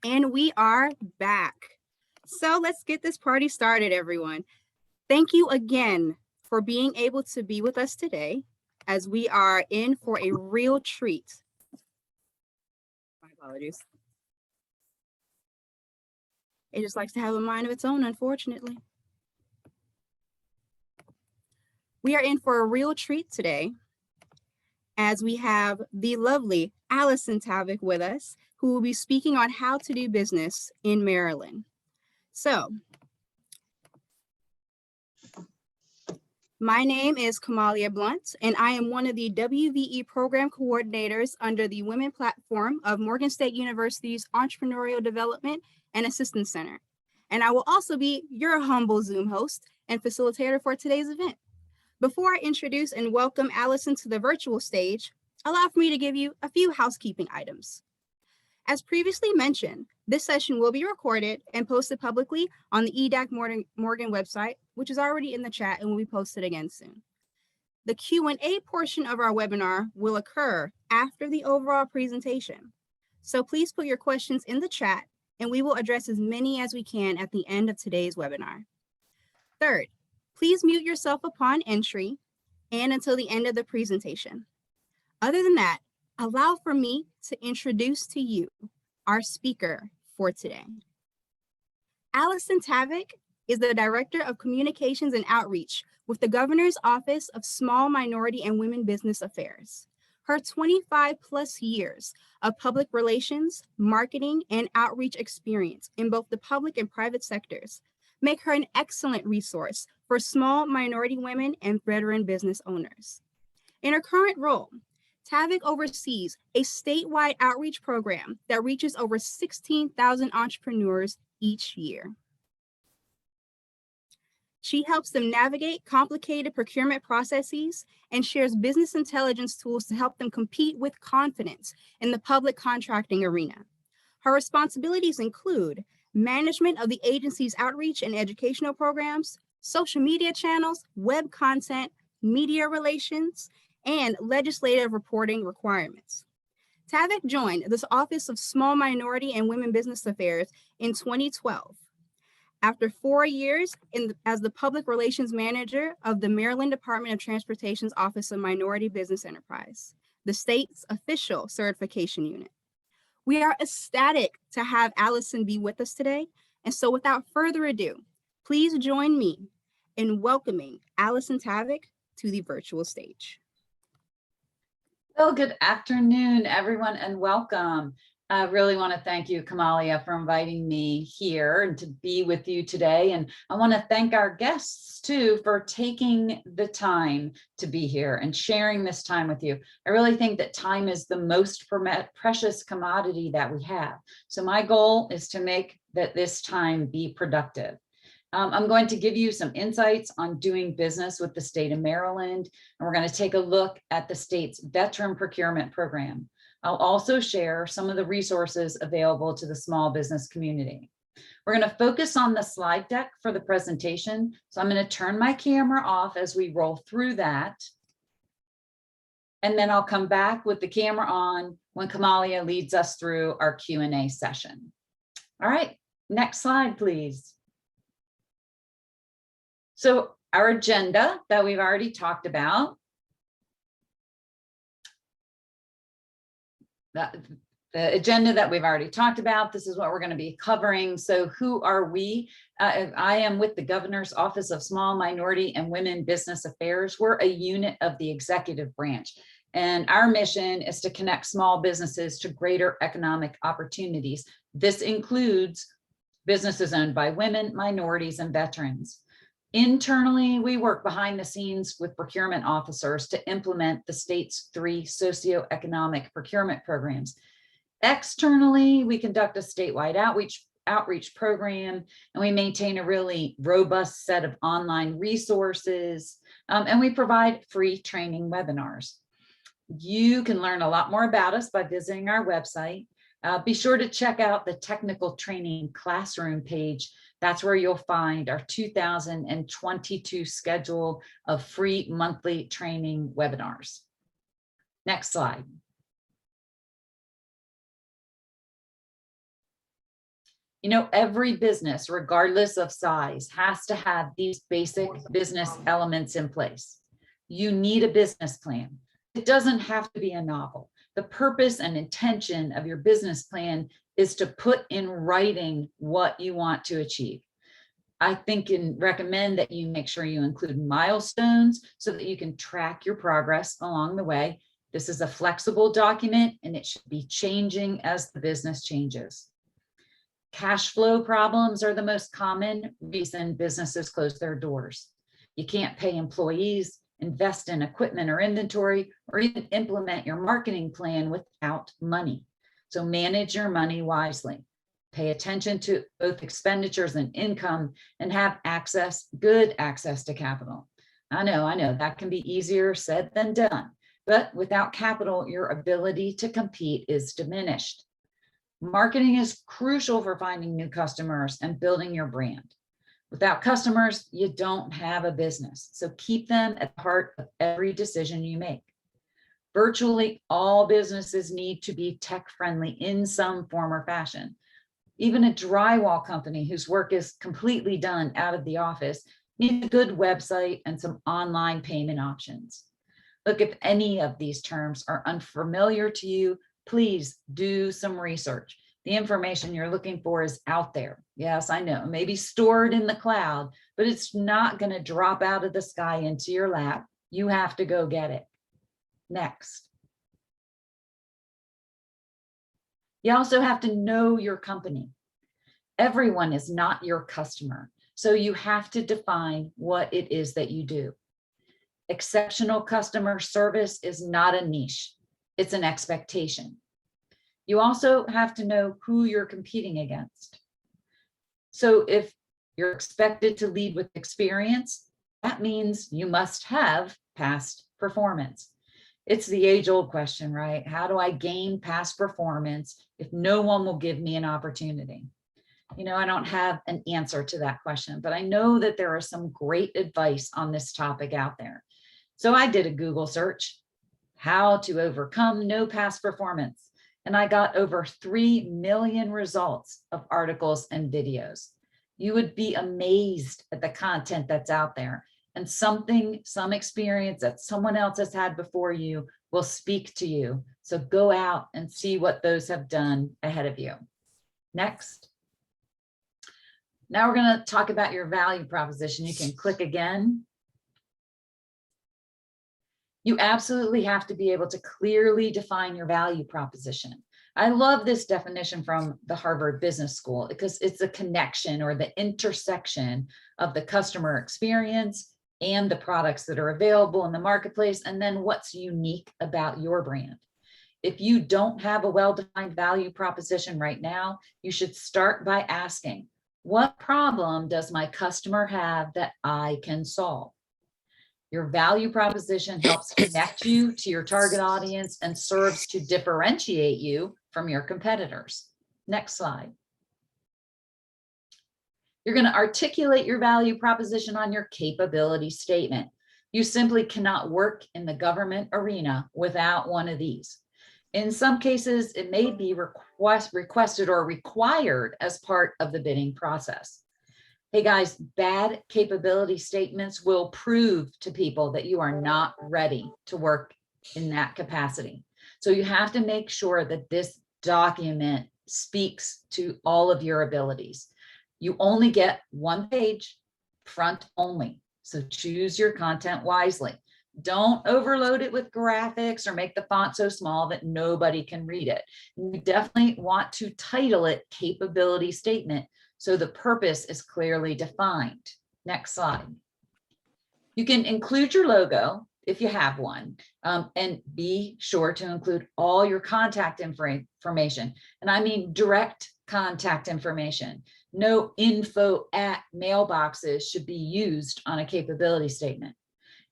And we are back. So let's get this party started, everyone. Thank you again for being able to be with us today as we are in for a real treat. My apologies. It just likes to have a mind of its own, unfortunately. We are in for a real treat today as we have the lovely Alison Tavik with us, who will be speaking on how to do business in Maryland. So, my name is Kamalia Blunt, and I am one of the WVE Program Coordinators under the Women Platform of Morgan State University's Entrepreneurial Development and Assistance Center. And I will also be your humble Zoom host and facilitator for today's event. Before I introduce and welcome Alison to the virtual stage, allow for me to give you a few housekeeping items. As previously mentioned, this session will be recorded and posted publicly on the EDAC Morgan website, which is already in the chat and will be posted again soon. The Q&A portion of our webinar will occur after the overall presentation. So please put your questions in the chat and we will address as many as we can at the end of today's webinar. Third, please mute yourself upon entry and until the end of the presentation. Other than that, allow for me to introduce to you our speaker for today. Alison Tavik is the Director of Communications and Outreach with the Governor's Office of Small Minority and Women Business Affairs. Her 25+ years of public relations, marketing, and outreach experience in both the public and private sectors make her an excellent resource for small minority women and veteran business owners. In her current role, Tavik oversees a statewide outreach program that reaches over 16,000 entrepreneurs each year. She helps them navigate complicated procurement processes and shares business intelligence tools to help them compete with confidence in the public contracting arena. Her responsibilities include management of the agency's outreach and educational programs, social media channels, web content, media relations, and legislative reporting requirements. Tavik joined the Office of Small Minority and Women Business Affairs in 2012. After 4 years as the Public Relations Manager of the Maryland Department of Transportation's Office of Minority Business Enterprise, the state's official certification unit. We are ecstatic to have Alison be with us today. And so without further ado, please join me in welcoming Alison Tavik to the virtual stage. Well, good afternoon, everyone, and welcome. I really want to thank you, Kamalia, for inviting me here and to be with you today. And I want to thank our guests, too, for taking the time to be here and sharing this time with you. I really think that time is the most precious commodity that we have. So my goal is to make this time be productive. I'm going to give you some insights on doing business with the state of Maryland, and we're going to take a look at the state's veteran procurement program. I'll also share some of the resources available to the small business community. We're going to focus on the slide deck for the presentation, so I'm going to turn my camera off as we roll through that. And then I'll come back with the camera on when Kamalia leads us through our Q&A session. All right, next slide, please. So our agenda that we've already talked about, the agenda that we've already talked about, this is what we're going to be covering. So who are we? I am with the Governor's Office of Small Minority and Women Business Affairs. We're a unit of the executive branch. And our mission is to connect small businesses to greater economic opportunities. This includes businesses owned by women, minorities, and veterans. Internally, we work behind the scenes with procurement officers to implement the state's 3 socioeconomic procurement programs. Externally, we conduct a statewide outreach program, and we maintain a really robust set of online resources, and we provide free training webinars. You can learn a lot more about us by visiting our website. Be sure to check out the technical training classroom page. That's where you'll find our 2022 schedule of free monthly training webinars. Next slide. You know, every business, regardless of size, has to have these basic business elements in place. You need a business plan. It doesn't have to be a novel. The purpose and intention of your business plan is to put in writing what you want to achieve. I think and recommend that you make sure you include milestones so that you can track your progress along the way. This is a flexible document and it should be changing as the business changes. Cash flow problems are the most common reason businesses close their doors. You can't pay employees, invest in equipment or inventory, or even implement your marketing plan without money. So manage your money wisely. Pay attention to both expenditures and income, and have good access to capital. I know that can be easier said than done, but without capital, your ability to compete is diminished. Marketing is crucial for finding new customers and building your brand. Without customers, you don't have a business. So keep them at the heart of every decision you make. Virtually all businesses need to be tech-friendly in some form or fashion. Even a drywall company whose work is completely done out of the office needs a good website and some online payment options. Look, if any of these terms are unfamiliar to you, please do some research. The information you're looking for is out there. Yes, I know, maybe stored in the cloud, but it's not going to drop out of the sky into your lap. You have to go get it. Next. You also have to know your company. Everyone is not your customer, so you have to define what it is that you do. Exceptional customer service is not a niche, it's an expectation. You also have to know who you're competing against. So if you're expected to lead with experience, that means you must have past performance. It's the age-old question, right? How do I gain past performance if no one will give me an opportunity? You know, I don't have an answer to that question, but I know that there is some great advice on this topic out there. So I did a Google search, how to overcome no past performance, and I got over 3 million results of articles and videos. You would be amazed at the content that's out there, and some experience that someone else has had before you will speak to you. So go out and see what those have done ahead of you. Next. Now we're going to talk about your value proposition. You can click again. You absolutely have to be able to clearly define your value proposition. I love this definition from the Harvard Business School because it's a connection or the intersection of the customer experience and the products that are available in the marketplace, and then what's unique about your brand. If you don't have a well-defined value proposition right now, you should start by asking, what problem does my customer have that I can solve? Your value proposition helps connect you to your target audience and serves to differentiate you from your competitors. Next slide. You're going to articulate your value proposition on your capability statement. You simply cannot work in the government arena without one of these. In some cases, it may be requested or required as part of the bidding process. Hey guys, bad capability statements will prove to people that you are not ready to work in that capacity. So you have to make sure that this document speaks to all of your abilities. You only get one page, front only. So choose your content wisely. Don't overload it with graphics or make the font so small that nobody can read it. You definitely want to title it Capability Statement so the purpose is clearly defined. Next slide. You can include your logo if you have one, and be sure to include all your contact information. And I mean direct contact information. No info at mailboxes should be used on a capability statement.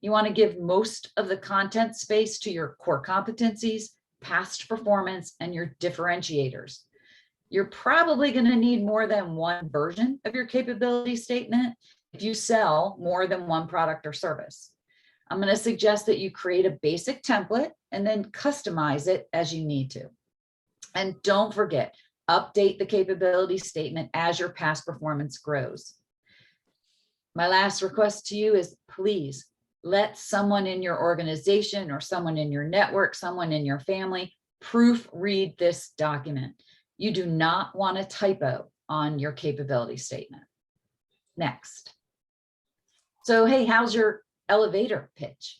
You want to give most of the content space to your core competencies, past performance, and your differentiators. You're probably going to need more than one version of your capability statement if you sell more than one product or service. I'm going to suggest that you create a basic template and then customize it as you need to. And don't forget, Update the capability statement as your past performance grows. My last request to you is please let someone in your organization or someone in your network, someone in your family, proofread this document. You do not want a typo on your capability statement. Next. So, hey, how's your elevator pitch?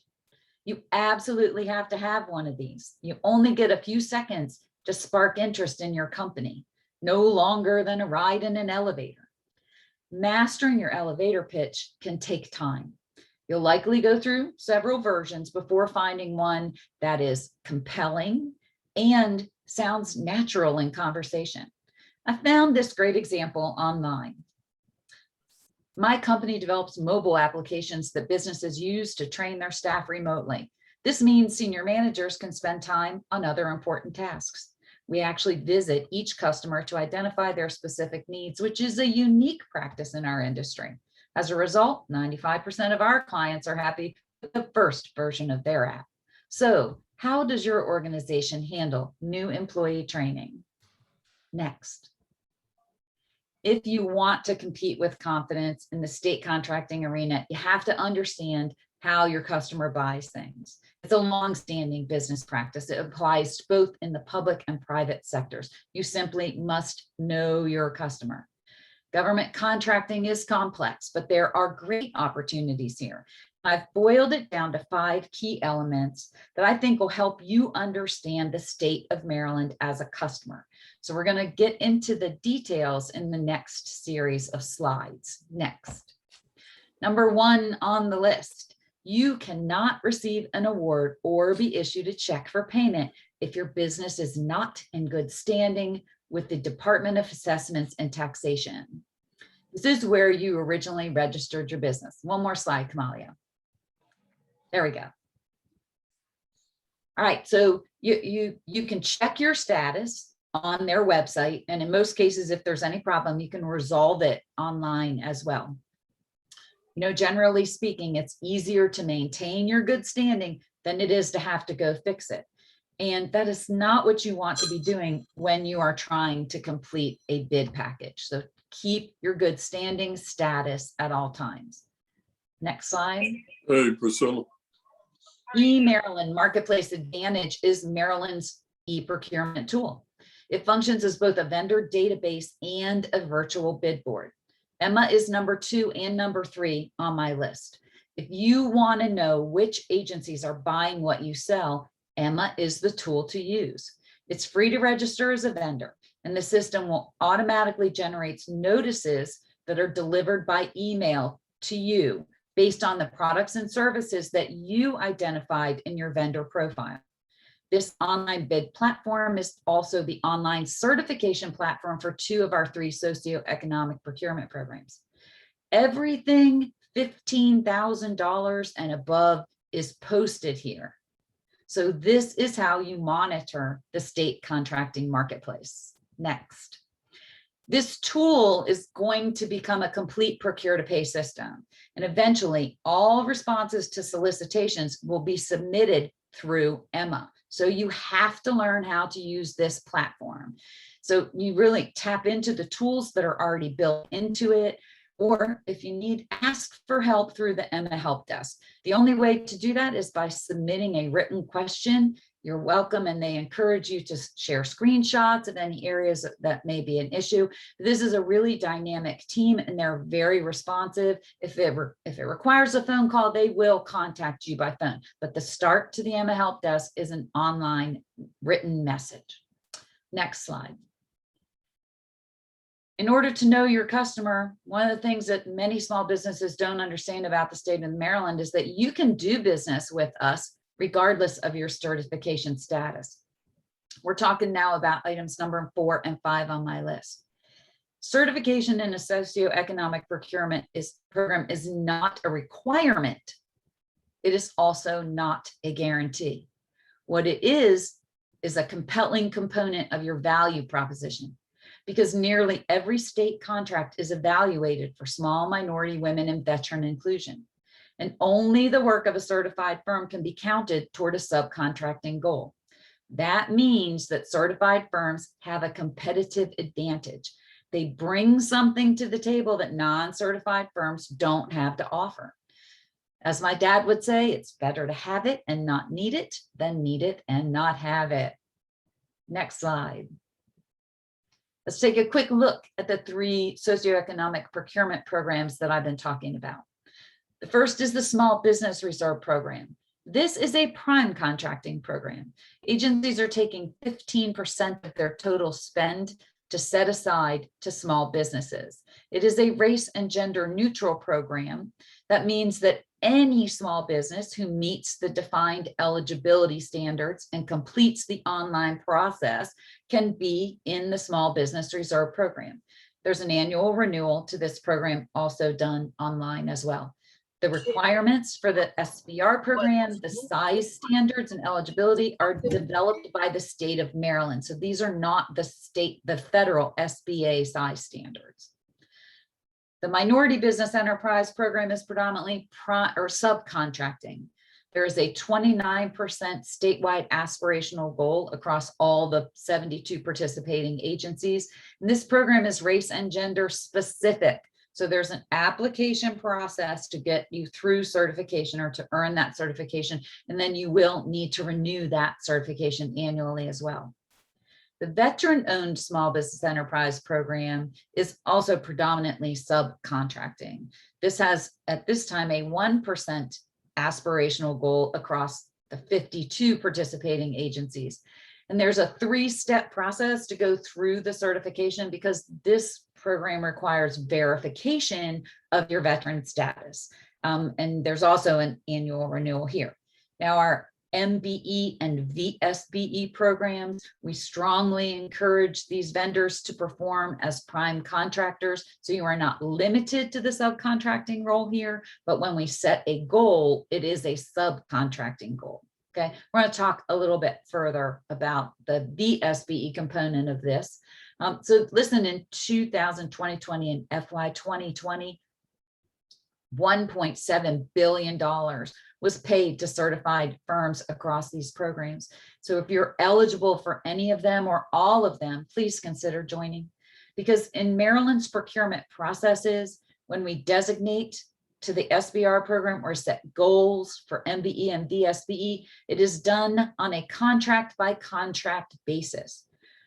You absolutely have to have one of these. You only get a few seconds to spark interest in your company, no longer than a ride in an elevator. Mastering your elevator pitch can take time. You'll likely go through several versions before finding one that is compelling and sounds natural in conversation. I found this great example online. My company develops mobile applications that businesses use to train their staff remotely. This means senior managers can spend time on other important tasks. We actually visit each customer to identify their specific needs, which is a unique practice in our industry. As a result, 95% of our clients are happy with the first version of their app. So, how does your organization handle new employee training? Next. If you want to compete with confidence in the state contracting arena, you have to understand how your customer buys things. It's a long-standing business practice. It applies both in the public and private sectors. You simply must know your customer. Government contracting is complex, but there are great opportunities here. I've boiled it down to 5 key elements that I think will help you understand the state of Maryland as a customer. So we're going to get into the details in the next series of slides. Next. Number 1 on the list, you cannot receive an award or be issued a check for payment if your business is not in good standing with the Department of Assessments and Taxation. This is where you originally registered your business. One more slide, Kamalia. There we go. All right, so you can check your status on their website, and in most cases, if there's any problem, you can resolve it online as well. You know, generally speaking, it's easier to maintain your good standing than it is to have to go fix it. And that is not what you want to be doing when you are trying to complete a bid package. So keep your good standing status at all times. Next slide. Hey, Priscilla. eMaryland Marketplace Advantage is Maryland's e-procurement tool. It functions as both a vendor database and a virtual bid board. Emma is number 2 and number 3 on my list. If you want to know which agencies are buying what you sell, Emma is the tool to use. It's free to register as a vendor, and the system will automatically generate notices that are delivered by email to you based on the products and services that you identified in your vendor profile. This online bid platform is also the online certification platform for 2 of our 3 socioeconomic procurement programs. Everything $15,000 and above is posted here. So this is how you monitor the state contracting marketplace. Next. This tool is going to become a complete procure-to-pay system. And eventually, all responses to solicitations will be submitted through Emma. So you have to learn how to use this platform. So you really tap into the tools that are already built into it, or if you need, ask for help through the Emma Help Desk. The only way to do that is by submitting a written question. You're welcome, and they encourage you to share screenshots of any areas that may be an issue. This is a really dynamic team, and they're very responsive. If it requires a phone call, they will contact you by phone. But the start to the Emma Help Desk is an online written message. Next slide. In order to know your customer, one of the things that many small businesses don't understand about the state of Maryland is that you can do business with us regardless of your certification status. We're talking now about items number 4 and 5 on my list. Certification in a socioeconomic procurement program is not a requirement. It is also not a guarantee. What it is a compelling component of your value proposition, because nearly every state contract is evaluated for small minority women and veteran inclusion. And only the work of a certified firm can be counted toward a subcontracting goal. That means that certified firms have a competitive advantage. They bring something to the table that non-certified firms don't have to offer. As my dad would say, it's better to have it and not need it than need it and not have it. Next slide. Let's take a quick look at the 3 socioeconomic procurement programs that I've been talking about. The first is the Small Business Reserve Program. This is a prime contracting program. Agencies are taking 15% of their total spend to set aside to small businesses. It is a race and gender neutral program. That means that any small business who meets the defined eligibility standards and completes the online process can be in the Small Business Reserve Program. There's an annual renewal to this program, also done online as well. The requirements for the SBR program, the size standards and eligibility are developed by the state of Maryland. So these are not the federal SBA size standards. The Minority Business Enterprise Program is predominantly subcontracting. There is a 29% statewide aspirational goal across all the 72 participating agencies. And this program is race and gender specific. So there's an application process to get you through certification or to earn that certification. And then you will need to renew that certification annually as well. The veteran-owned small business enterprise program is also predominantly subcontracting. This has, at this time, a 1% aspirational goal across the 52 participating agencies. And there's a 3-step process to go through the certification because this program requires verification of your veteran status. And there's also an annual renewal here. Now, our MBE and VSBE programs, we strongly encourage these vendors to perform as prime contractors. So you are not limited to the subcontracting role here, but when we set a goal, it is a subcontracting goal. Okay, we're going to talk a little bit further about the VSBE component of this. So listen, in 2020 and FY 2020, $1.7 billion was paid to certified firms across these programs. So if you're eligible for any of them or all of them, please consider joining. Because in Maryland's procurement processes, when we designate to the SBR program or set goals for MBE and VSBE, it is done on a contract by contract basis.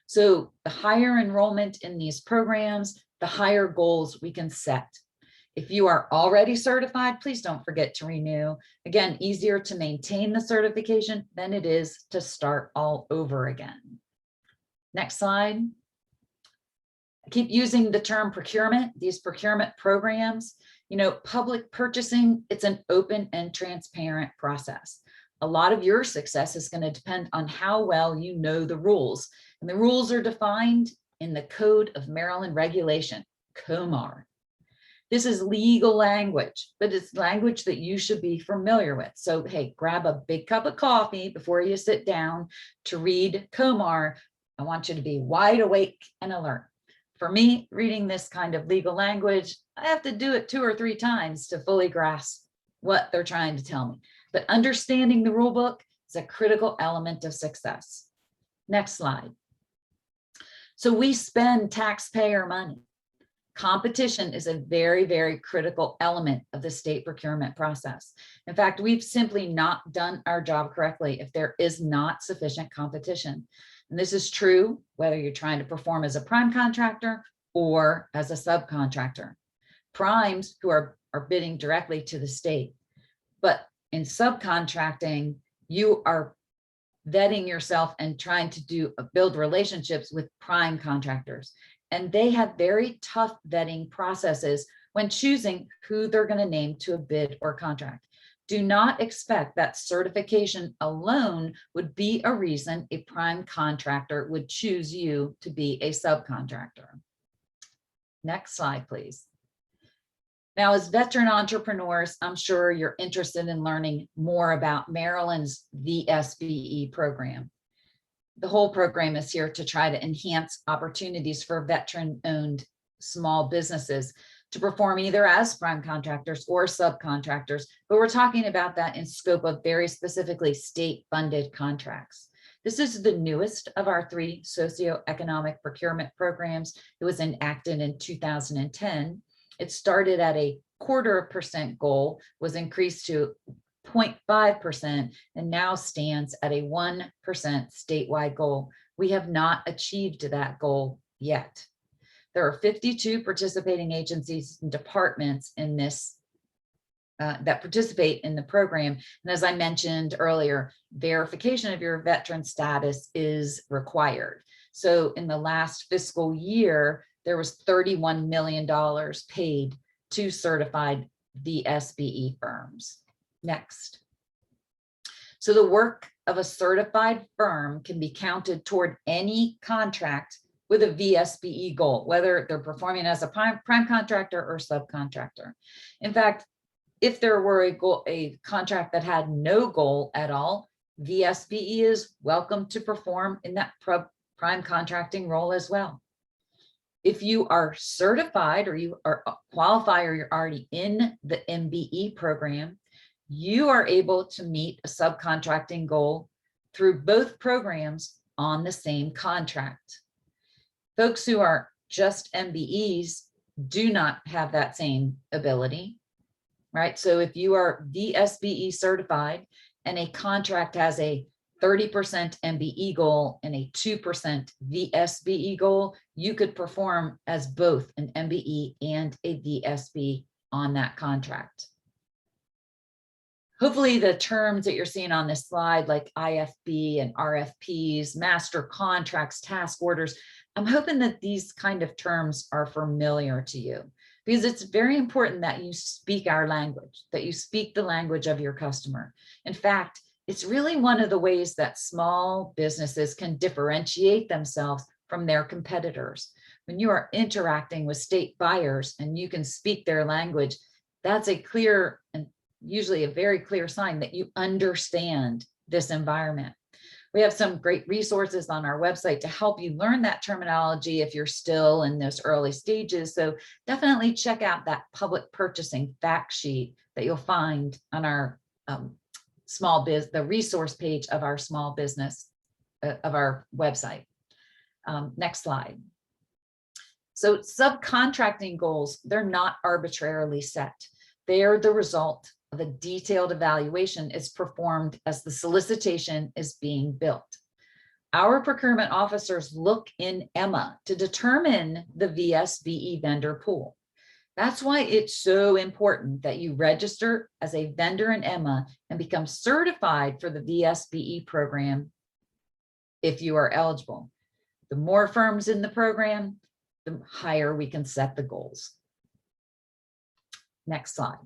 So the higher enrollment in these programs, the higher goals we can set. If you are already certified, please don't forget to renew. Again, easier to maintain the certification than it is to start all over again. Next slide. I keep using the term procurement, these procurement programs. You know, public purchasing, it's an open and transparent process. A lot of your success is going to depend on how well you know the rules. And the rules are defined in the Code of Maryland Regulation, COMAR. This is legal language, but it's language that you should be familiar with. So, hey, grab a big cup of coffee before you sit down to read COMAR. I want you to be wide awake and alert. For me, reading this kind of legal language, I have to do it 2 or 3 times to fully grasp what they're trying to tell me. But understanding the rule book is a critical element of success. Next slide. So we spend taxpayer money. Competition is a very, very critical element of the state procurement process. In fact, we've simply not done our job correctly if there is not sufficient competition. And this is true whether you're trying to perform as a prime contractor or as a subcontractor. Primes who are bidding directly to the state, but in subcontracting, you are vetting yourself and trying to build relationships with prime contractors. And they have very tough vetting processes when choosing who they're going to name to a bid or contract. Do not expect that certification alone would be a reason a prime contractor would choose you to be a subcontractor. Next slide, please. Now, as veteran entrepreneurs, I'm sure you're interested in learning more about Maryland's VSBE program. The whole program is here to try to enhance opportunities for veteran-owned small businesses to perform either as prime contractors or subcontractors, but we're talking about that in scope of very specifically state-funded contracts. This is the newest of our 3 socioeconomic procurement programs. It was enacted in 2010. It started at a 0.25% goal, was increased to 0.5%, and now stands at a 1% statewide goal. We have not achieved that goal yet. There are 52 participating agencies and departments in this that participate in the program. And as I mentioned earlier, verification of your veteran status is required. So in the last fiscal year, there was $31 million paid to certified VSBE firms. Next. So the work of a certified firm can be counted toward any contract with a VSBE goal, whether they're performing as a prime contractor or subcontractor. In fact, if there were a contract that had no goal at all, VSBE is welcome to perform in that prime contracting role as well. If you are certified or you are qualified or you're already in the MBE program, you are able to meet a subcontracting goal through both programs on the same contract. Folks who are just MBEs do not have that same ability, right? So if you are VSBE certified and a contract has a 30% MBE goal and a 2% VSBE goal, you could perform as both an MBE and a VSB on that contract. Hopefully the terms that you're seeing on this slide, like IFB and RFPs, master contracts, task orders, I'm hoping that these kind of terms are familiar to you, because it's very important that you speak our language, that you speak the language of your customer. In fact, it's really one of the ways that small businesses can differentiate themselves from their competitors. When you are interacting with state buyers and you can speak their language, that's a clear and usually a very clear sign that you understand this environment. We have some great resources on our website to help you learn that terminology if you're still in those early stages. So definitely check out that public purchasing fact sheet that you'll find on our the resource page of our small business, of our website. Next slide. So subcontracting goals, they're not arbitrarily set. They are the result of a detailed evaluation is performed as the solicitation is being built. Our procurement officers look in EMA to determine the VSBE vendor pool. That's why it's so important that you register as a vendor in EMA and become certified for the VSBE program if you are eligible. The more firms in the program, the higher we can set the goals. Next slide.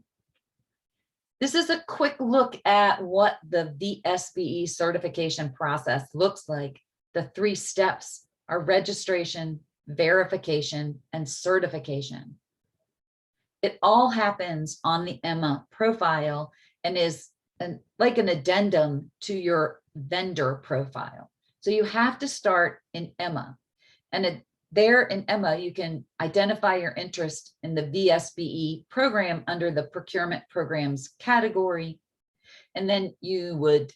This is a quick look at what the VSBE certification process looks like. The 3 steps are registration, verification, and certification. It all happens on the EMA profile and is like an addendum to your vendor profile. So you have to start in EMA, and there in EMA, you can identify your interest in the VSBE program under the procurement programs category. And then you would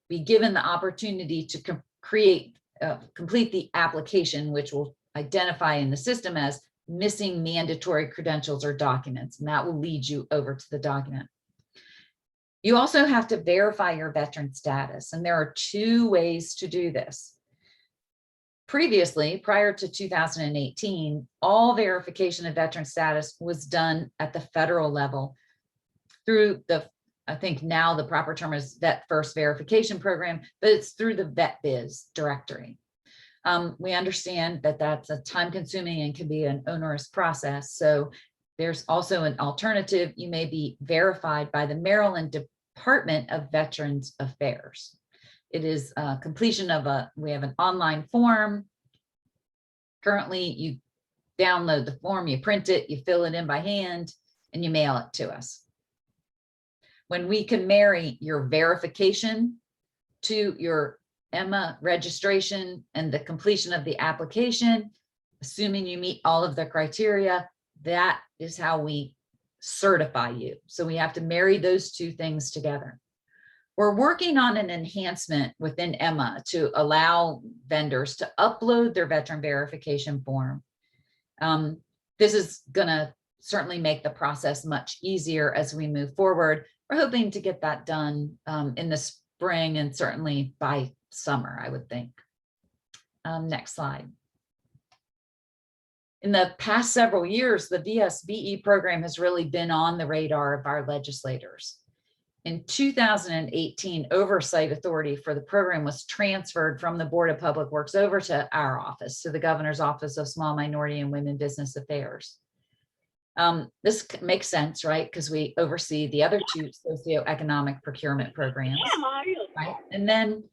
be given the opportunity to complete the application, which will identify in the system as missing mandatory credentials or documents, and that will lead you over to the document. You also have to verify your veteran status, and there are 2 ways to do this. Previously, prior to 2018, all verification of veteran status was done at the federal level through I think now the proper term is Vet First Verification Program, but it's through the VetBiz directory. We understand that that's a time-consuming and can be an onerous process. So there's also an alternative. You may be verified by the Maryland Department of Veterans Affairs. It is completion of we have an online form. Currently, you download the form, you print it, you fill it in by hand, and you mail it to us. When we can marry your verification to your EMA registration and the completion of the application, assuming you meet all of the criteria, that is how we certify you. So we have to marry those 2 things together. We're working on an enhancement within Emma to allow vendors to upload their veteran verification form. This is going to certainly make the process much easier as we move forward. We're hoping to get that done in the spring and certainly by summer, I would think. Next slide. In the past several years, the VSBE program has really been on the radar of our legislators. In 2018, oversight authority for the program was transferred from the Board of Public Works over to our office, to the Governor's Office of Small Minority and Women Business Affairs. This makes sense, right? Because we oversee the other two socioeconomic procurement programs. Right? And then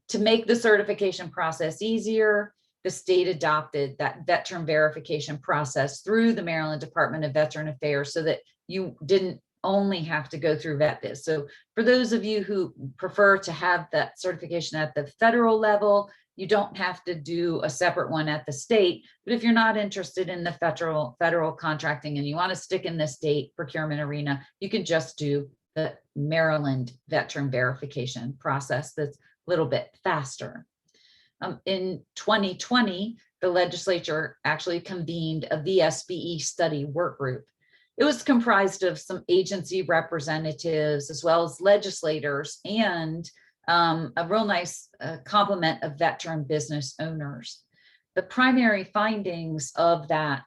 to make the certification process easier, the state adopted that veteran verification process through the Maryland Department of Veteran Affairs so that you didn't only have to go through VetViz. So for those of you who prefer to have that certification at the federal level, you don't have to do a separate one at the state. But if you're not interested in the federal contracting and you want to stick in the state procurement arena, you can just do the Maryland veteran verification process that's a little bit faster. In 2020, the legislature actually convened a VSBE study work group. It was comprised of some agency representatives as well as legislators and a real nice complement of veteran business owners. The primary findings of that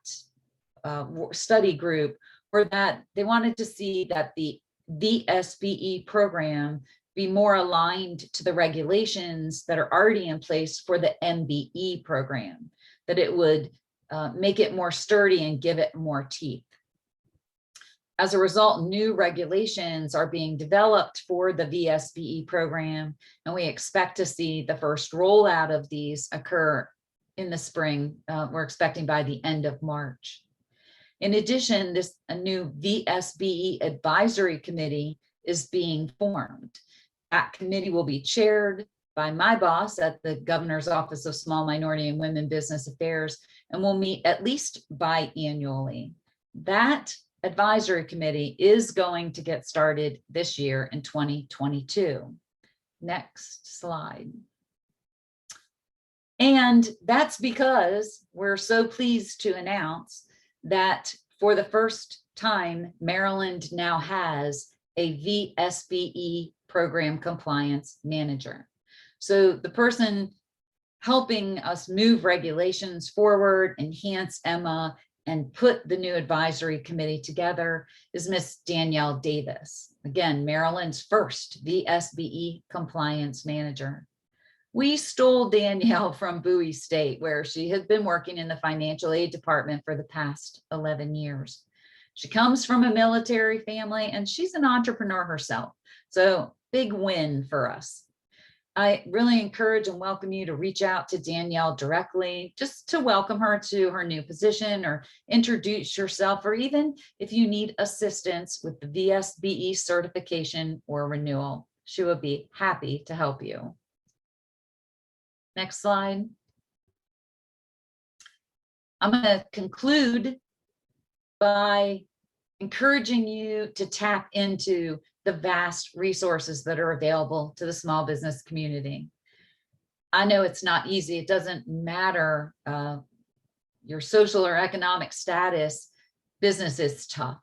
study group were that they wanted to see that the VSBE program be more aligned to the regulations that are already in place for the MBE program, that it would make it more sturdy and give it more teeth. As a result, new regulations are being developed for the VSBE program, and we expect to see the first rollout of these occur in the spring. We're expecting by the end of March. In addition, a new VSBE advisory committee is being formed. That committee will be chaired by my boss at the Governor's Office of Small Minority and Women Business Affairs, and will meet at least biannually. That advisory committee is going to get started this year in 2022. Next slide. And that's because we're so pleased to announce that for the first time, Maryland now has a VSBE program compliance manager. So the person helping us move regulations forward, enhance Emma, and put the new advisory committee together is Miss Danielle Davis. Again, Maryland's first VSBE compliance manager. We stole Danielle from Bowie State, where she has been working in the financial aid department for the past 11 years. She comes from a military family and she's an entrepreneur herself. So big win for us. I really encourage and welcome you to reach out to Danielle directly, just to welcome her to her new position or introduce yourself, or even if you need assistance with the VSBE certification or renewal, she will be happy to help you. Next slide. I'm going to conclude by encouraging you to tap into the vast resources that are available to the small business community. I know it's not easy. It doesn't matter your social or economic status. Business is tough.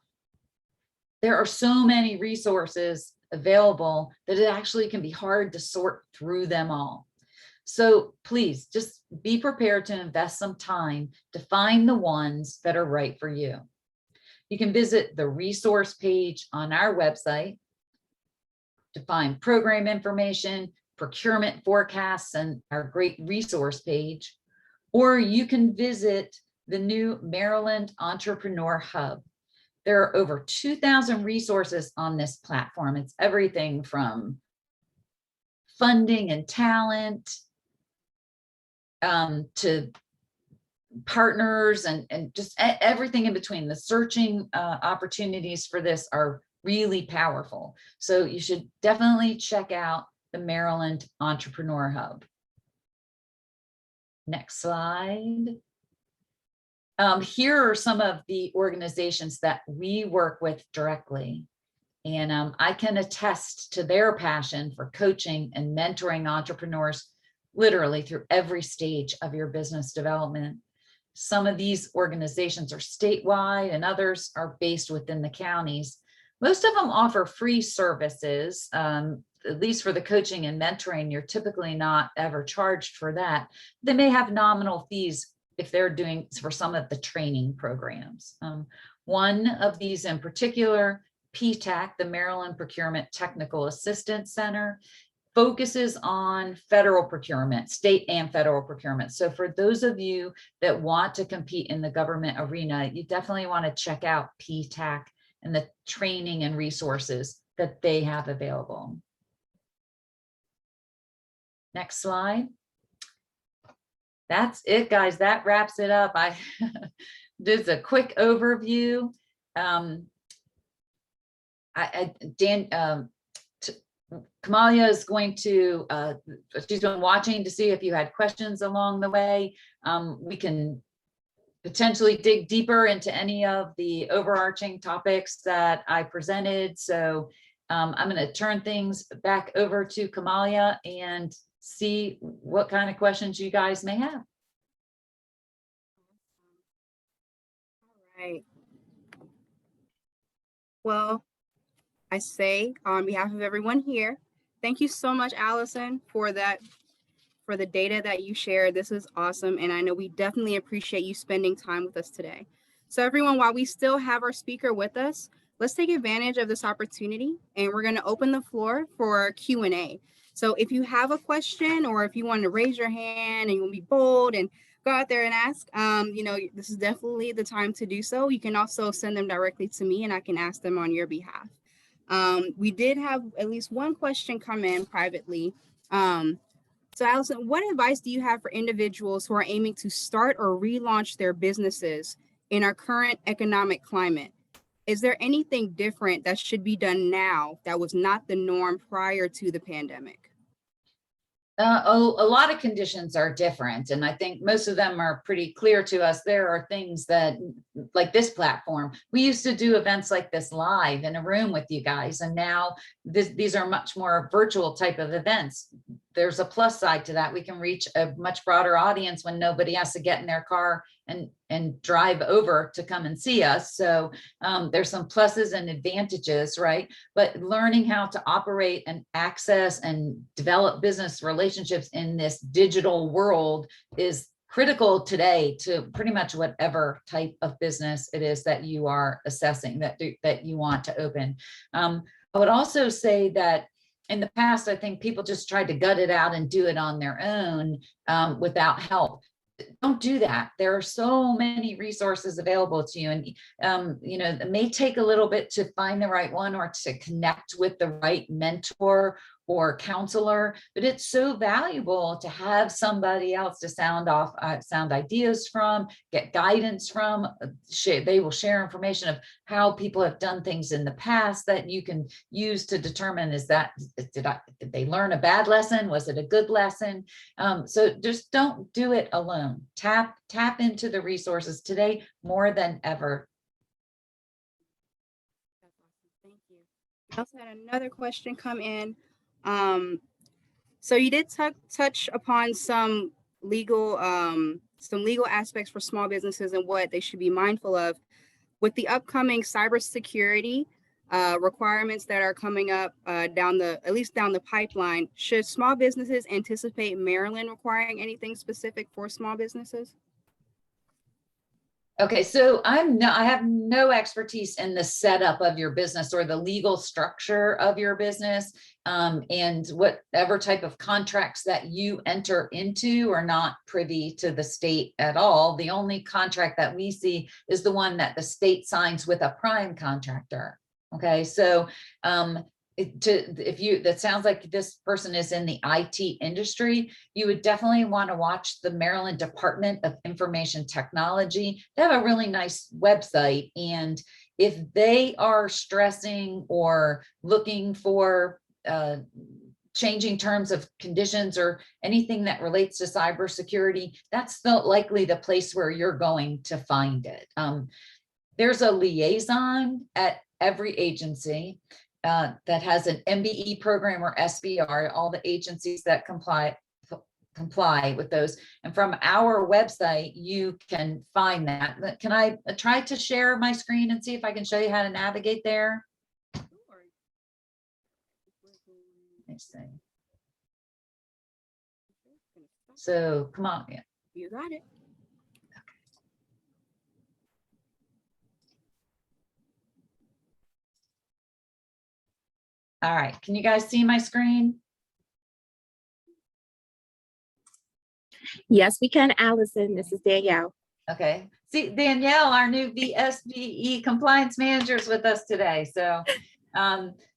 There are so many resources available that it actually can be hard to sort through them all. So please just be prepared to invest some time to find the ones that are right for you. You can visit the resource page on our website to find program information, procurement forecasts, and our great resource page, or you can visit the new Maryland Entrepreneur Hub. There are over 2,000 resources on this platform. It's everything from funding and talent to partners and just everything in between. The searching opportunities for this are really powerful. So you should definitely check out the Maryland Entrepreneur Hub. Next slide. Here are some of the organizations that we work with directly. And I can attest to their passion for coaching and mentoring entrepreneurs literally through every stage of your business development. Some of these organizations are statewide and others are based within the counties. Most of them offer free services, at least for the coaching and mentoring. You're typically not ever charged for that. They may have nominal fees if they're doing for some of the training programs. One of these in particular, PTAC, the Maryland Procurement Technical Assistance Center, focuses on federal procurement, state and federal procurement. So for those of you that want to compete in the government arena, you definitely want to check out PTAC and the training and resources that they have available. Next slide. That's it, guys. That wraps it up. I did a quick overview. Kamalia is going to, she's been watching to see if you had questions along the way. We can potentially dig deeper into any of the overarching topics that I presented. So I'm going to turn things back over to Kamalia and see what kind of questions you guys may have. All right. Well, I say on behalf of everyone here, thank you so much, Alison, for the data that you shared. This is awesome. And I know we definitely appreciate you spending time with us today. So everyone, while we still have our speaker with us, let's take advantage of this opportunity and we're going to open the floor for Q&A. So if you have a question or if you want to raise your hand and you want to be bold and go out there and ask, this is definitely the time to do so. You can also send them directly to me and I can ask them on your behalf. We did have at least one question come in privately. So Alison, what advice do you have for individuals who are aiming to start or relaunch their businesses in our current economic climate? Is there anything different that should be done now that was not the norm prior to the pandemic? A lot of conditions are different, and I think most of them are pretty clear to us. There are things that, like this platform, we used to do events like this live in a room with you guys, and now these are much more virtual type of events. There's a plus side to that. We can reach a much broader audience when nobody has to get in their car and drive over to come and see us. So there's some pluses and advantages, right? But learning how to operate and access and develop business relationships in this digital world is critical today to pretty much whatever type of business it is that you are assessing, that you want to open. I would also say that in the past, I think people just tried to gut it out and do it on their own without help. Don't do that. There are so many resources available to you, and it may take a little bit to find the right one or to connect with the right mentor or counselor, but it's so valuable to have somebody else to sound ideas from, get guidance from. They will share information of how people have done things in the past that you can use to determine, did they learn a bad lesson? Was it a good lesson? So just don't do it alone. Tap into the resources today more than ever. Thank you. I also had another question come in. So you did touch upon some legal aspects for small businesses and what they should be mindful of with the upcoming cybersecurity requirements that are coming up down the pipeline. Should small businesses anticipate Maryland requiring anything specific for small businesses? Okay, so I have no expertise in the setup of your business or the legal structure of your business, and whatever type of contracts that you enter into are not privy to the state at all. The only contract that we see is the one that the state signs with a prime contractor. Okay, so that sounds like this person is in the IT industry, you would definitely want to watch the Maryland Department of Information Technology. They have a really nice website, and if they are stressing or looking for changing terms of conditions or anything that relates to cybersecurity, that's likely the place where you're going to find it. There's a liaison at every agency. that has an MBE program or SBR, all the agencies that comply with those. And from our website, you can find that. Can I try to share my screen and see if I can show you how to navigate there? Let's see. So come on. Yeah. You got it. All right. Can you guys see my screen? Yes, we can, Allison. This is Danielle. Okay. See, Danielle, our new VSBE compliance manager, is with us today. So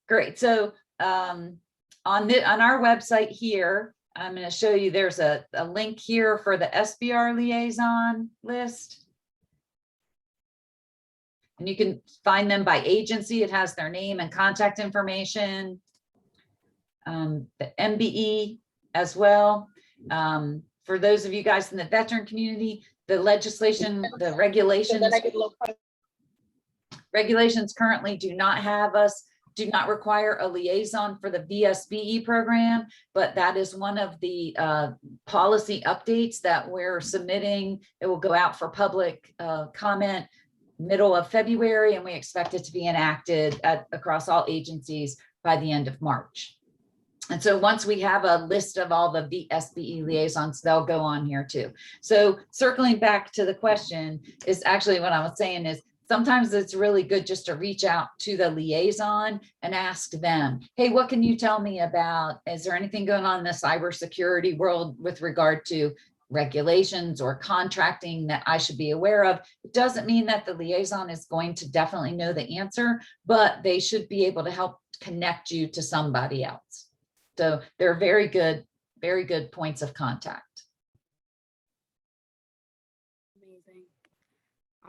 great. So on our website here, I'm going to show you there's a link here for the SBR liaison list. And you can find them by agency. It has their name and contact information. The MBE as well. For those of you guys in the veteran community, the legislation, the regulations currently do not require a liaison for the VSBE program, but that is one of the policy updates that we're submitting. It will go out for public comment middle of February, and we expect it to be enacted across all agencies by the end of March. And so once we have a list of all the VSBE liaisons, they'll go on here too. So circling back to the question is actually what I was saying is sometimes it's really good just to reach out to the liaison and ask them, hey, what can you tell me about? Is there anything going on in the cybersecurity world with regard to regulations or contracting that I should be aware of? It doesn't mean that the liaison is going to definitely know the answer, but they should be able to help connect you to somebody else. So they're very good points of contact. Amazing.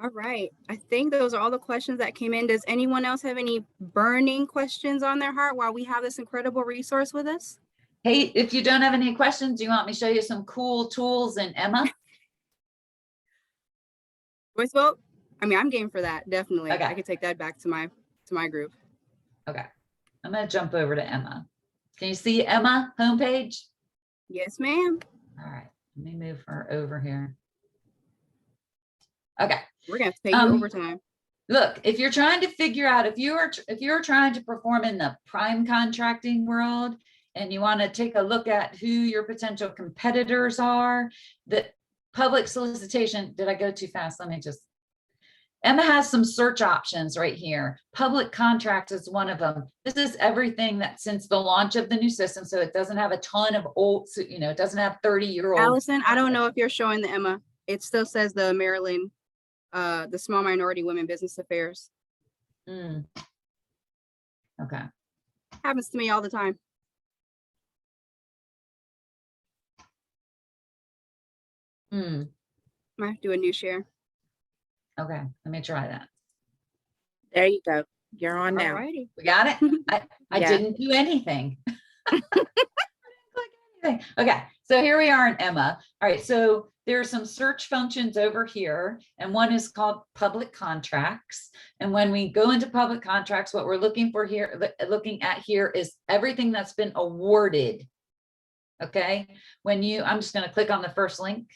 All right. I think those are all the questions that came in. Does anyone else have any burning questions on their heart while we have this incredible resource with us? Hey, if you don't have any questions, do you want me to show you some cool tools in Emma? Voice vote? I mean, I'm game for that. Definitely. Okay. I could take that back to my group. Okay. I'm going to jump over to Emma. Can you see Emma homepage? Yes, ma'am. All right. Let me move her over here. Okay. We're going to pay you overtime. Look, if you're trying to figure out, if you're trying to perform in the prime contracting world and you want to take a look at who your potential competitors are, the public solicitation, did I go too fast? Let me just, Emma has some search options right here. Public contracts is one of them. This is everything that since the launch of the new system. So it doesn't have a ton of old, it doesn't have 30-year-old. Allison, I don't know if you're showing the Emma. It still says the Maryland, the Small Minority Women Business Affairs. Okay. Happens to me all the time. Might have to do a new share. Okay, let me try that. There you go. You're on now. Alrighty. We got it? I Yeah. didn't do anything. I didn't click anything. Okay, so here we are in Emma. All right, so there are some search functions over here, and one is called public contracts. And when we go into public contracts, what we're looking at here is everything that's been awarded. Okay, I'm just going to click on the first link.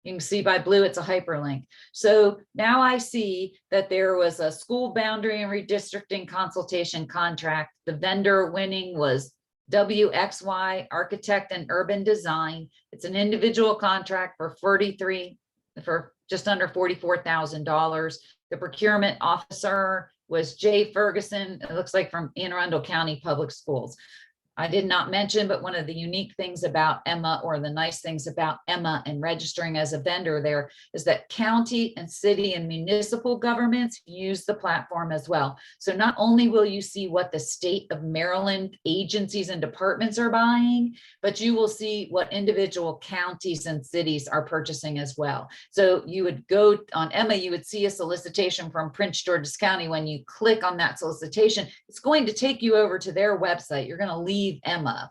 You can see by blue, it's a hyperlink. So now I see that there was a school boundary and redistricting consultation contract. The vendor winning was WXY Architect and Urban Design. It's an individual contract for just under $44,000. The procurement officer was Jay Ferguson. It looks like from Anne Arundel County Public Schools. I did not mention, but one of the unique things about Emma, or the nice things about Emma and registering as a vendor there, is that county and city and municipal governments use the platform as well. So not only will you see what the state of Maryland agencies and departments are buying, but you will see what individual counties and cities are purchasing as well. So you would go on Emma, you would see a solicitation from Prince George's County. When you click on that solicitation, it's going to take you over to their website. You're going to leave Emma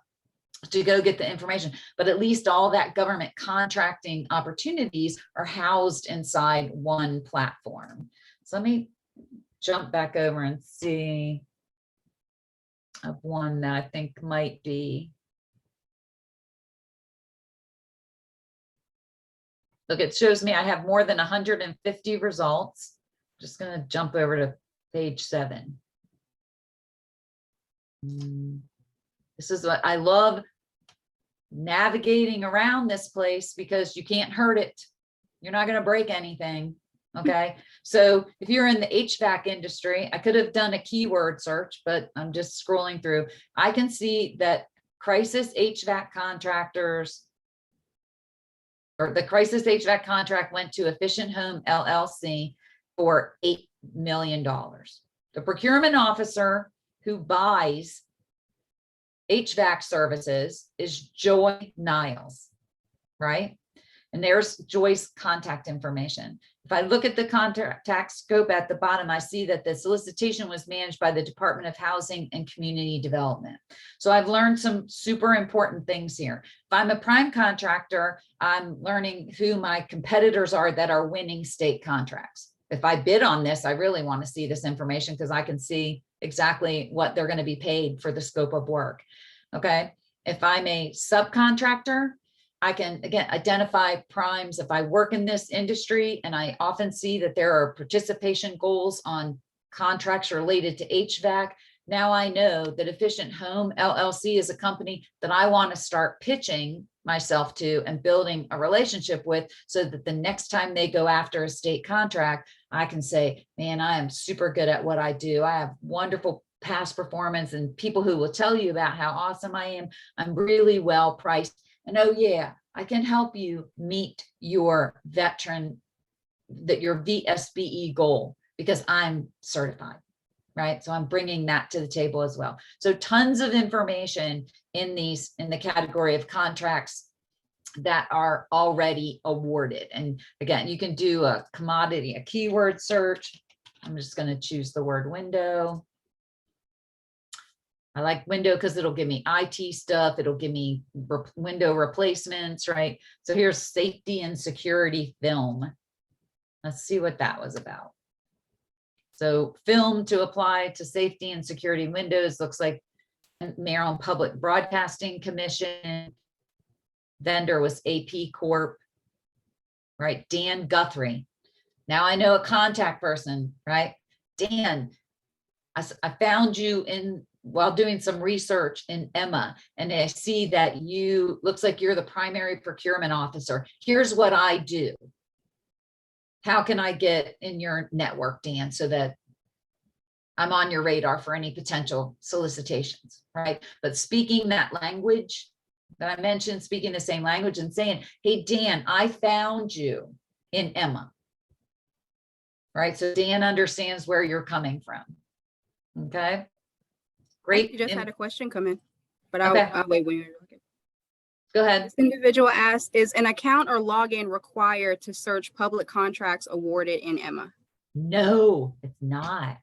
to go get the information, but at least all that government contracting opportunities are housed inside one platform. So let me jump back over and see. of one that I think might be. Look, it shows me I have more than 150 results. Just going to jump over to page 7. This is what I love, navigating around this place because you can't hurt it. You're not going to break anything. Okay. So if you're in the HVAC industry, I could have done a keyword search, but I'm just scrolling through. I can see that crisis HVAC contractors, or the crisis HVAC contract went to Efficient Home LLC for $8 million. The procurement officer who buys HVAC services is Joy Niles, right? And there's Joy's contact information. If I look at the contact scope at the bottom, I see that the solicitation was managed by the Department of Housing and Community Development. So I've learned some super important things here. If I'm a prime contractor, I'm learning who my competitors are that are winning state contracts. If I bid on this, I really want to see this information because I can see exactly what they're going to be paid for the scope of work. Okay. If I'm a subcontractor, I can, again, identify primes. If I work in this industry, and I often see that there are participation goals on contracts related to HVAC, now I know that Efficient Home LLC is a company that I want to start pitching myself to and building a relationship with, so that the next time they go after a state contract, I can say, man, I am super good at what I do. I have wonderful past performance and people who will tell you about how awesome I am. I'm really well priced. And oh yeah, I can help you meet your your VSBE goal because I'm certified, right? So I'm bringing that to the table as well. So tons of information in the category of contracts that are already awarded. And again, you can do a commodity, a keyword search. I'm just going to choose the word window. I like window because it'll give me IT stuff. It'll give me window replacements, right? So here's safety and security film. Let's see what that was about. So film to apply to safety and security windows looks like Maryland Public Broadcasting Commission. Vendor was AP Corp, right? Dan Guthrie. Now I know a contact person, right? Dan, I found you while doing some research in Emma, and I see that looks like you're the primary procurement officer. Here's what I do. How can I get in your network, Dan, so that I'm on your radar for any potential solicitations, right? But speaking that language that I mentioned, speaking the same language and saying, hey, Dan, I found you in Emma, right? So Dan understands where you're coming from. Okay. Great. You just had a question come in, but Okay. I'll wait when you're looking. Go ahead. This individual asked, is an account or login required to search public contracts awarded in Emma? No, it's not.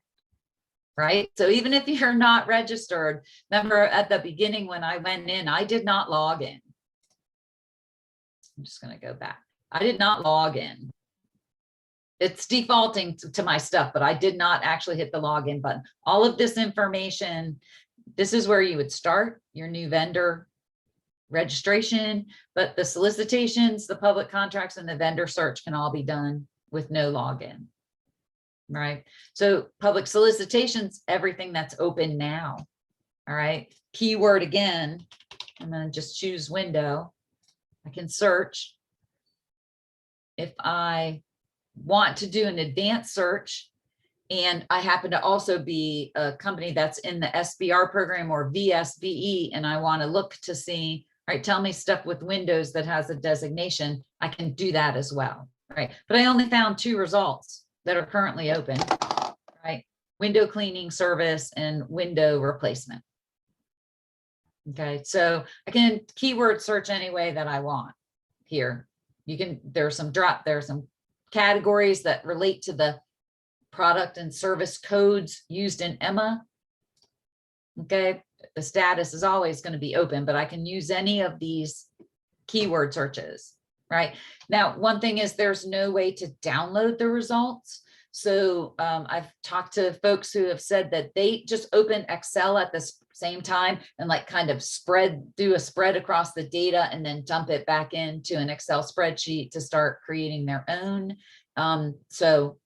Right. So even if you're not registered, remember at the beginning when I went in, I did not log in. I'm just going to go back. I did not log in. It's defaulting to my stuff, but I did not actually hit the login button. All of this information, this is where you would start your new vendor registration, but the solicitations, the public contracts, and the vendor search can all be done with no login, right? So public solicitations, everything that's open now, all right? Keyword again, I'm going to just choose window. I can search. If I want to do an advanced search, and I happen to also be a company that's in the SBR program or VSBE, and I want to look to see, right, tell me stuff with Windows that has a designation, I can do that as well, right? But I only found 2 results that are currently open, right? Window cleaning service and window replacement. Okay, so I can keyword search any way that I want here. You can, there's some categories that relate to the product and service codes used in Emma. Okay, the status is always going to be open, but I can use any of these keyword searches, right? Now, one thing is there's no way to download the results. So I've talked to folks who have said that they just open Excel at the same time and like kind of do a spread across the data and then dump it back into an Excel spreadsheet to start creating their own. So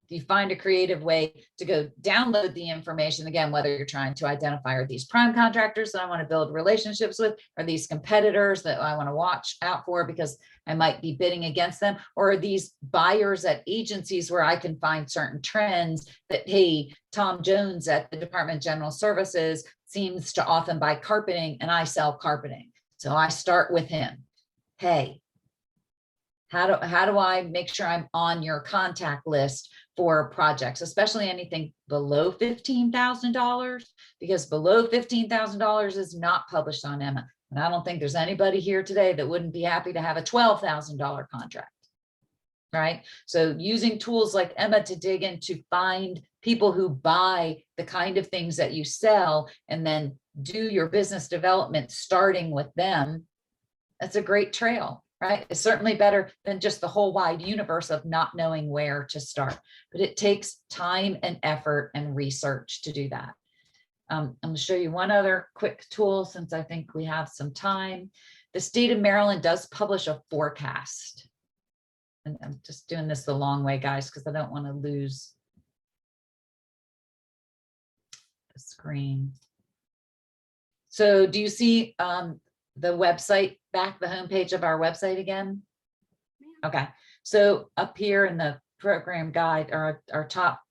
if you find a creative way to go download the information, again, whether you're trying to identify are these prime contractors that I want to build relationships with, are these competitors that I want to watch out for because I might be bidding against them, or are these buyers at agencies where I can find certain trends that, hey, Tom Jones at the Department of General Services seems to often buy carpeting and I sell carpeting. So I start with him. Hey, how do I make sure I'm on your contact list for projects, especially anything below $15,000, because below $15,000 is not published on Emma. And I don't think there's anybody here today that wouldn't be happy to have a $12,000 contract, right? So using tools like Emma to dig in to find people who buy the kind of things that you sell and then do your business development starting with them, that's a great trail. Right? It's certainly better than just the whole wide universe of not knowing where to start, but it takes time and effort and research to do that. I'm going to show you one other quick tool since I think we have some time. The state of Maryland does publish a forecast. And I'm just doing this the long way, guys, because I don't want to lose the screen. So do you see the website back, the homepage of our website again? Okay, so up here in the program guide, or our top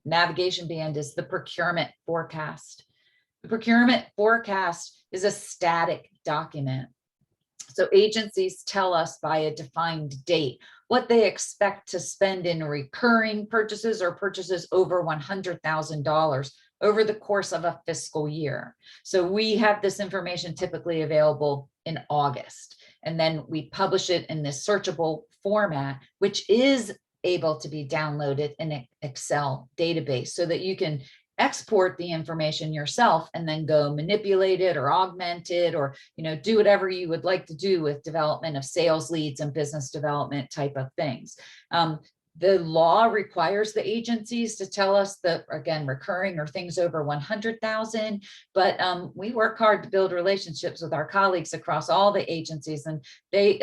navigation band is the procurement forecast. The procurement forecast is a static document. So agencies tell us by a defined date what they expect to spend in recurring purchases or purchases over $100,000 over the course of a fiscal year. So we have this information typically available in August, and then we publish it in this searchable format, which is able to be downloaded in an Excel database so that you can export the information yourself and then go manipulate it or augment it, or do whatever you would like to do with development of sales leads and business development type of things. The law requires the agencies to tell us that, again, recurring or things over 100,000, but we work hard to build relationships with our colleagues across all the agencies, and they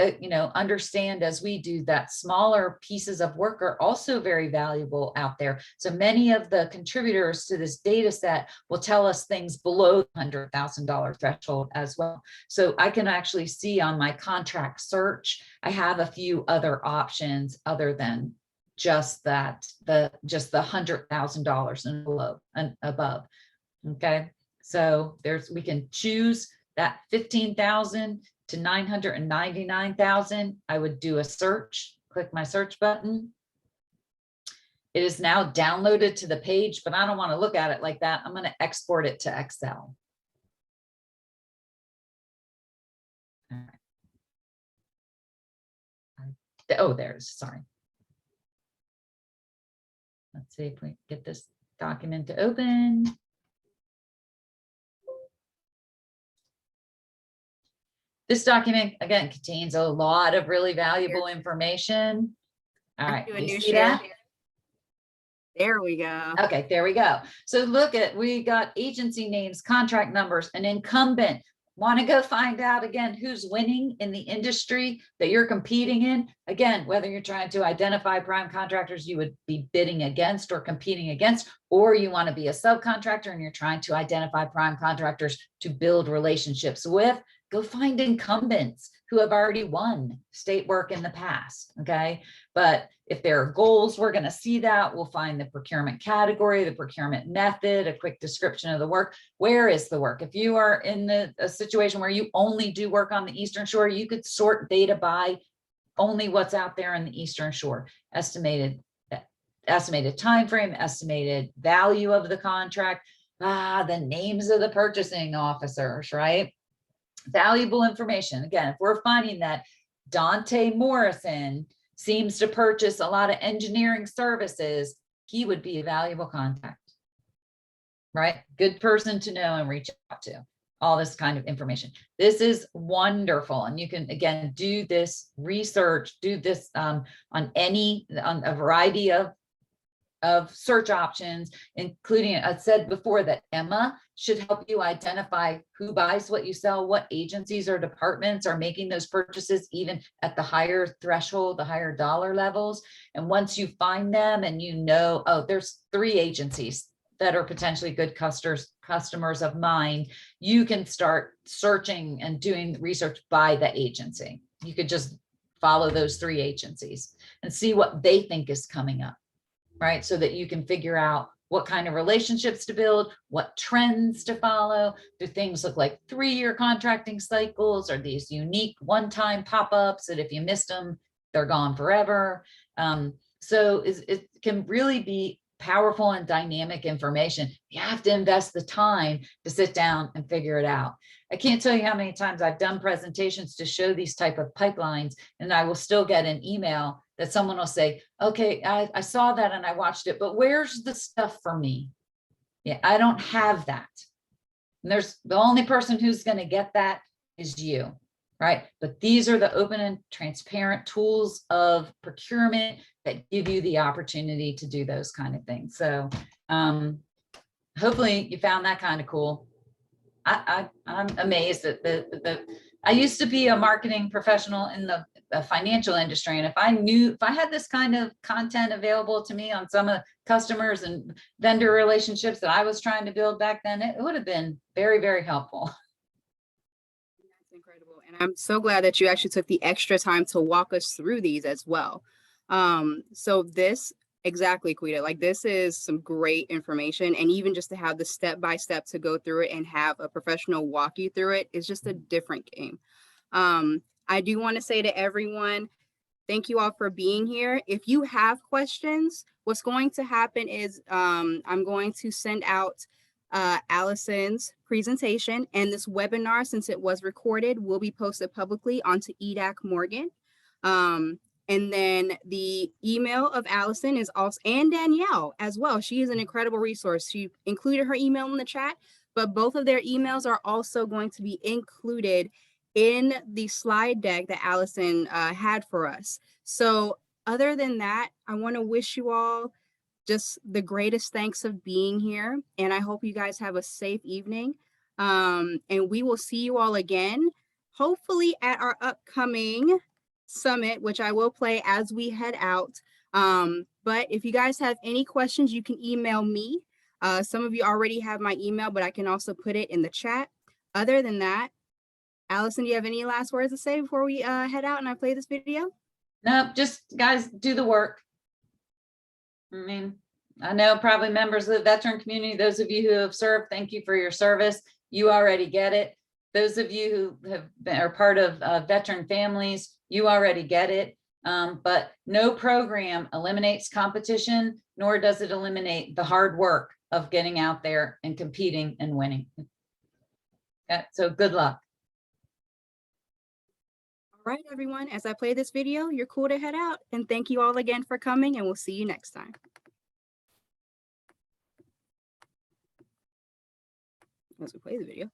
understand, as we do, that smaller pieces of work are also very valuable out there. So many of the contributors to this data set will tell us things below $100,000 threshold as well. So I can actually see on my contract search, I have a few other options other than just that, just the $100,000 and below and above. Okay, so we can choose that 15,000 to 999,000. I would do a search, click my search button. It is now downloaded to the page, but I don't want to look at it like that. I'm going to export it to Excel. All right. Oh, there's, sorry. Let's see if we get this document to open. This document, again, contains a lot of really valuable information. All right, you see that? There we go. Okay, there we go. So look at, we got agency names, contract numbers, an incumbent. Want to go find out again who's winning in the industry that you're competing in? Again, whether you're trying to identify prime contractors you would be bidding against or competing against, or you want to be a subcontractor and you're trying to identify prime contractors to build relationships with, go find incumbents who have already won state work in the past, okay? But if there are goals, we're going to see that. We'll find the procurement category, the procurement method, a quick description of the work. Where is the work? If you are in a situation where you only do work on the Eastern Shore, you could sort data by only what's out there in the Eastern Shore. Estimated time frame, estimated value of the contract, the names of the purchasing officers, right? Valuable information. Again, if we're finding that Dante Morrison seems to purchase a lot of engineering services, he would be a valuable contact, right? Good person to know and reach out to. All this kind of information. This is wonderful. And you can, again, do this research, do this on a variety of of search options, including, I said before that Emma should help you identify who buys what you sell, what agencies or departments are making those purchases, even at the higher threshold, the higher dollar levels. And once you find them and you know, oh, there's 3 agencies that are potentially good customers of mine, you can start searching and doing research by the agency. You could just follow those 3 agencies and see what they think is coming up, right? So that you can figure out what kind of relationships to build, what trends to follow. Do things look like 3-year contracting cycles? Are these unique one-time pop-ups that if you missed them, they're gone forever? So it can really be powerful and dynamic information. You have to invest the time to sit down and figure it out. I can't tell you how many times I've done presentations to show these type of pipelines, and I will still get an email that someone will say, okay, I saw that and I watched it, but where's the stuff for me? Yeah, I don't have that. And there's the only person who's going to get that is you, right? But these are the open and transparent tools of procurement that give you the opportunity to do those kind of things. So hopefully you found that kind of cool. I'm amazed at I used to be a marketing professional in the financial industry. And if I had this kind of content available to me on some of the customers and vendor relationships that I was trying to build back then, it would have been very, very helpful. That's incredible. And I'm so glad that you actually took the extra time to walk us through these as well. So this, exactly, Quita, like this is some great information. And even just to have the step-by-step to go through it and have a professional walk you through it is just a different game. I do want to say to everyone, thank you all for being here. If you have questions, what's going to happen is I'm going to send out Alison's presentation, and this webinar, since it was recorded, will be posted publicly onto EDAC Morgan. And then the email of Alison is also, and Danielle as well. She is an incredible resource. She included her email in the chat, but both of their emails are also going to be included in the slide deck that Alison had for us. So other than that, I want to wish you all just the greatest thanks of being here. And I hope you guys have a safe evening. And we will see you all again, hopefully at our upcoming summit, which I will play as we head out. But if you guys have any questions, you can email me. Some of you already have my email, but I can also put it in the chat. Other than that, Alison, do you have any last words to say before we head out and I play this video? No, just guys, do the work. I mean, I know probably members of the veteran community, those of you who have served, thank you for your service. You already get it. Those of you who have been, are part of veteran families, you already get it. But no program eliminates competition, nor does it eliminate the hard work of getting out there and competing and winning. Yeah, so good luck. All right, everyone, as I play this video, you're cool to head out. And thank you all again for coming, and we'll see you next time. As we play the video.